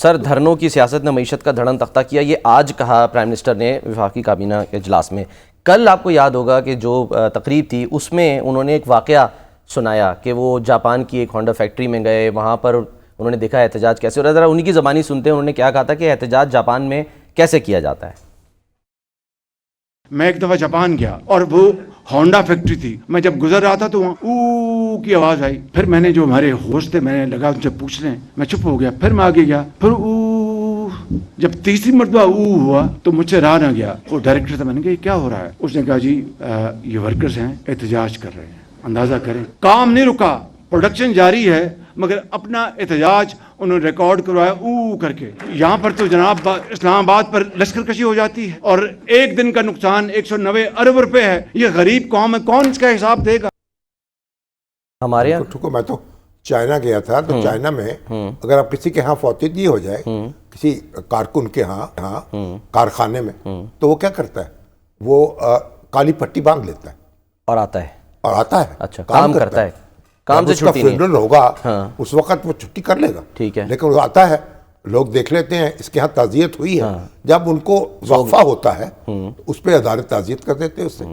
Sir, धरनों की सियासत ने मईशत का धड़न तख्ता किया, ये आज कहा प्राइम मिनिस्टर ने वफाकी काबीना के इजलास में। कल आपको याद होगा कि जो तकरीब थी उसमें उन्होंने एक वाक़या सुनाया कि वो जापान की एक होंडा फैक्ट्री में गए, वहाँ पर उन्होंने देखा एहतजाज कैसे हो रहा है। ज़रा उन्हीं की ज़बानी सुनते हैं, उन्होंने क्या कहा था कि एहतजाज जापान में कैसे किया जाता है। मैं एक दफ़ा जापान गया और वो होंडा फैक्ट्री थी। मैं जब गुजर रहा था तो वहाँ ऊ की आवाज़ आई। फिर मैंने जो हमारे होस्ट थे, मैंने लगा उनसे पूछने, मैं चुप हो गया। फिर मैं आगे गया, फिर ऊ। जब तीसरी मरतबा ऊ हुआ तो मुझसे रहा ना गया। वो डायरेक्टर था, मैंने कहा क्या हो रहा है? उसने कहा जी ये वर्कर्स हैं, एहतजाज कर रहे हैं। अंदाज़ा करें, काम नहीं रुका, प्रोडक्शन जारी है, मगर अपना एहतजाज उन्होंने रिकॉर्ड करवाया ऊ करके। यहाँ पर तो जनाब इस्लामाबाद पर लश्कर कशी हो जाती है और एक दिन का नुकसान 190 अरब रुपए है। ये गरीब कौम है, कौन इसका हिसाब देगा? हमारे यहाँ ठुको, मैं तो चाइना गया था, तो चाइना में अगर आप किसी के यहाँ फौतगी हो जाए, किसी कारकुन के यहाँ कारखाने में, तो वो क्या करता है? वो काली पट्टी बांध लेता है और आता है अच्छा, काम करता है, काम से छुट्टी नहीं होगा। हाँ। उस वक्त वो छुट्टी कर लेगा, ठीक है, लेकिन वो आता है, लोग देख लेते हैं इसके यहाँ ताज़ियत हुई है। जब उनको वक्फा होता है तो उस पर अदालत ताज़ियत कर देते हैं उससे।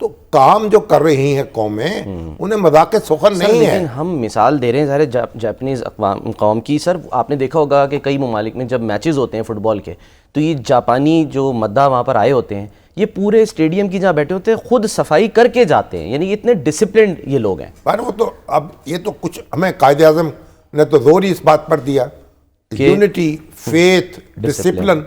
तो काम जो कर रही हैं कौमें, उन्हें मजाक सुखन नहीं है। लेकिन हम मिसाल दे रहे हैं सारे जापानीज़ कौम की। सर, आपने देखा होगा कि कई ममालिक में जब मैचेस होते हैं फुटबॉल के, तो ये जापानी जो मद्दा वहाँ पर आए होते हैं, ये पूरे स्टेडियम की जहाँ बैठे होते हैं खुद सफाई करके जाते हैं। यानी इतने डिसिप्लिन ये लोग हैं। पर वो तो अब ये तो कुछ हमें कायदे आज़म ने तो जोर ही इस बात पर दिया, यूनिटी, फेथ, डिसिप्लिन,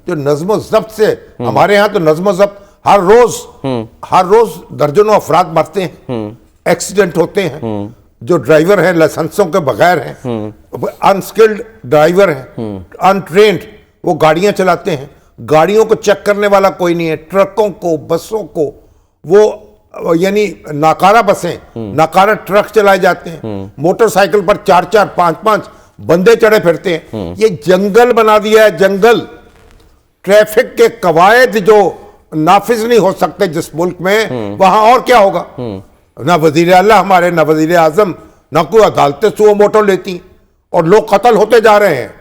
जो नज़्म ज़ब्त से। हमारे यहाँ तो नज़्म ज़ब्त हर रोज दर्जनों अफराद मरते हैं, एक्सीडेंट होते हैं। जो ड्राइवर हैं लाइसेंसों के बगैर हैं, अनस्किल्ड ड्राइवर हैं, अनट्रेन्ड, वो गाड़ियां चलाते हैं, गाड़ियों को चेक करने वाला कोई नहीं है। ट्रकों को, बसों को, वो यानी नाकारा बसें, नाकारा ट्रक चलाए जाते हैं। मोटरसाइकिल पर 4-4, 5-5 बंदे चढ़े फिरते हैं। ये जंगल बना दिया है, जंगल। ट्रैफिक के कवायद जो नाफिज नहीं हो सकते जिस मुल्क में, वहां और क्या होगा? ना वजीर आला हमारे, ना वजीर आजम, ना कोई अदालतें सुओ मोटो लेती, और लोग कत्ल होते जा रहे हैं।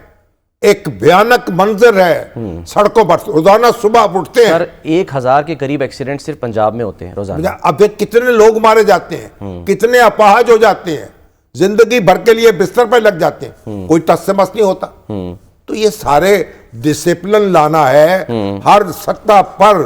एक भयानक मंजर है सड़कों पर, रोजाना सुबह उठते हैं। सर, 1000 के करीब एक्सीडेंट सिर्फ पंजाब में होते हैं रोजाना। अब देख कितने लोग मारे जाते हैं, कितने अपाहज हो जाते हैं, जिंदगी भर के लिए बिस्तर पर लग जाते हैं, कोई टस से मस नहीं होता। तो ये सारे डिसिप्लिन लाना है, हर सत्ता पर,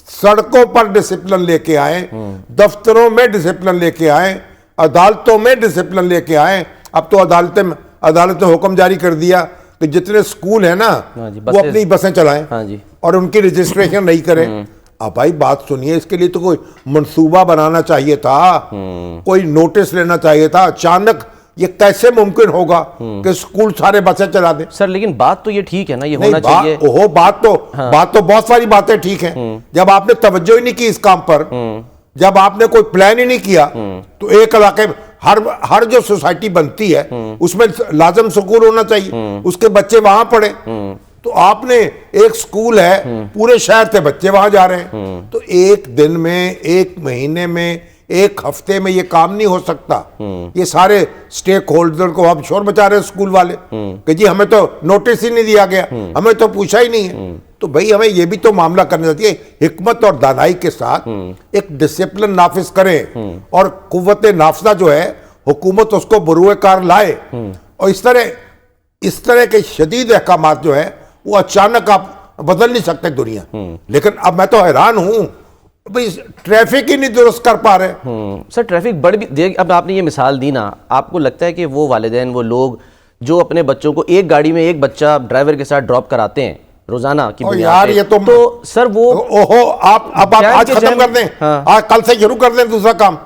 सड़कों पर डिसिप्लिन लेके आए, दफ्तरों में डिसिप्लिन लेके आए, अदालतों में डिसिप्लिन लेके आए। अब तो अदालत ने हुक्म जारी कर दिया कि जितने स्कूल है ना, वो अपनी बसें चलाएं और उनकी रजिस्ट्रेशन नहीं करें। अब भाई बात सुनिए, इसके लिए तो कोई मंसूबा बनाना चाहिए था, कोई नोटिस लेना चाहिए था। अचानक ये कैसे मुमकिन होगा कि स्कूल सारे बसें चला दे? सर, लेकिन बात तो ये ठीक है ना, ये होना चाहिए। बात तो बहुत सारी बातें ठीक हैं। जब आपने तवज्जो ही नहीं की इस काम पर, जब आपने कोई प्लान ही नहीं किया, तो एक इलाके में हर जो सोसाइटी बनती है उसमें लाजम स्कूल होना चाहिए, उसके बच्चे वहां पढ़े। तो आपने एक स्कूल है, पूरे शहर से बच्चे वहां जा रहे हैं। तो एक दिन में, एक महीने में, एक हफ्ते में ये काम नहीं हो सकता। ये सारे स्टेक होल्डर को अब शोर मचा रहे स्कूल वाले कि जी हमें तो नोटिस ही नहीं दिया गया, हमें तो पूछा ही नहीं है। तो भाई हमें ये भी तो मामला करना चाहिए, हिकमत और दानाई के साथ एक डिसिप्लिन नाफिज करें, और कुव्वत नाफिजा जो है हुकूमत उसको बरूए कार लाए। और इस तरह के शदीद अहकामात जो है वो अचानक आप बदल नहीं सकते दुनिया। लेकिन अब मैं तो हैरान हूं, भाई ट्रैफिक ही नहीं दुरुस्त कर पा रहे। सर, ट्रैफिक बढ़ भी, अब आपने ये मिसाल दी ना, आपको लगता है कि वो वालिदैन, वो लोग जो अपने बच्चों को एक गाड़ी में एक बच्चा ड्राइवर के साथ ड्रॉप कराते हैं रोजाना की यार, ये तो सर वो आप आज खत्म कर दें। हाँ। आज कल से शुरू कर दें दूसरा काम,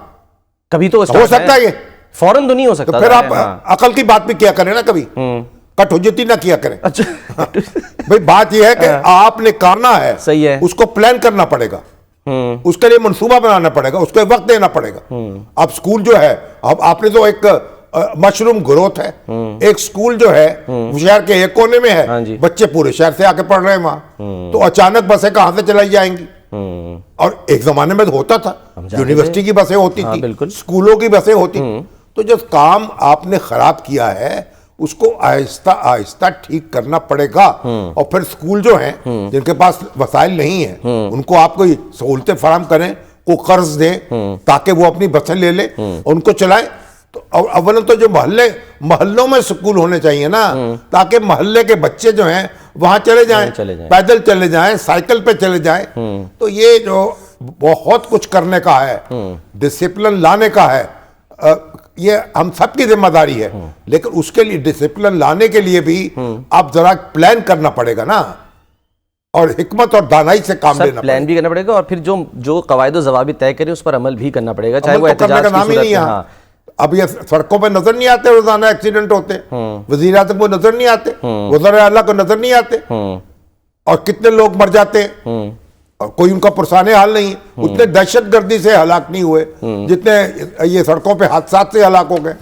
कभी तो हो सकता है ये फौरन तो नहीं हो सकता। तो फिर आप अकल की बात भी किया करें ना, कभी कठहुज्जती ना किया करें। अच्छा भाई बात यह है कि आपने करना है, सही है, उसको प्लान करना पड़ेगा, उसके लिए मंसूबा बनाना पड़ेगा, उसको वक्त देना पड़ेगा। अब स्कूल जो है, अब आपने तो एक मशरूम ग्रोथ है, एक स्कूल जो है शहर के एक कोने में है, बच्चे पूरे शहर से आके पढ़ रहे हैं वहां, तो अचानक बसें कहां से चलाई जाएंगी? और एक जमाने में होता था, यूनिवर्सिटी की बसें होती थी, स्कूलों की बसें होती। तो जो काम आपने खराब किया है उसको आहिस्ता आहिस्ता ठीक करना पड़ेगा। और फिर स्कूल जो हैं जिनके पास वसाइल नहीं है उनको आप कोई सहूलतें फराहम करें, को कर्ज दें ताकि वो अपनी बसें ले ले, उनको चलाएं। तो अव्वल तो जो मोहल्लों में स्कूल होने चाहिए ना, ताकि मोहल्ले के बच्चे जो हैं वहां चले जाएं, पैदल चले जाएं, साइकिल पे चले जाएं। तो ये जो बहुत कुछ करने का है, डिसिप्लिन लाने का है, ये हम सबकी जिम्मेदारी है। लेकिन उसके लिए, डिसिप्लिन लाने के लिए भी आप जरा प्लान करना पड़ेगा ना, और हिकमत और दानाई से काम लेना प्लान भी करना पड़ेगा, और फिर जो कवायद ज़वाबित तय करें उस पर अमल भी करना पड़ेगा, चाहे वो तो करने का नाम ही नहीं है। हाँ। अब ये सड़कों पे नजर नहीं आते, रोजाना एक्सीडेंट होते, वजीर आजम को नजर नहीं आते, वज़ीर आला को नजर नहीं आते, और कितने लोग मर जाते हैं और कोई उनका पुरसाने हाल नहीं। उतने दहशतगर्दी से हलाक नहीं हुए जितने ये सड़कों पे हादसात से हलाक हो गए।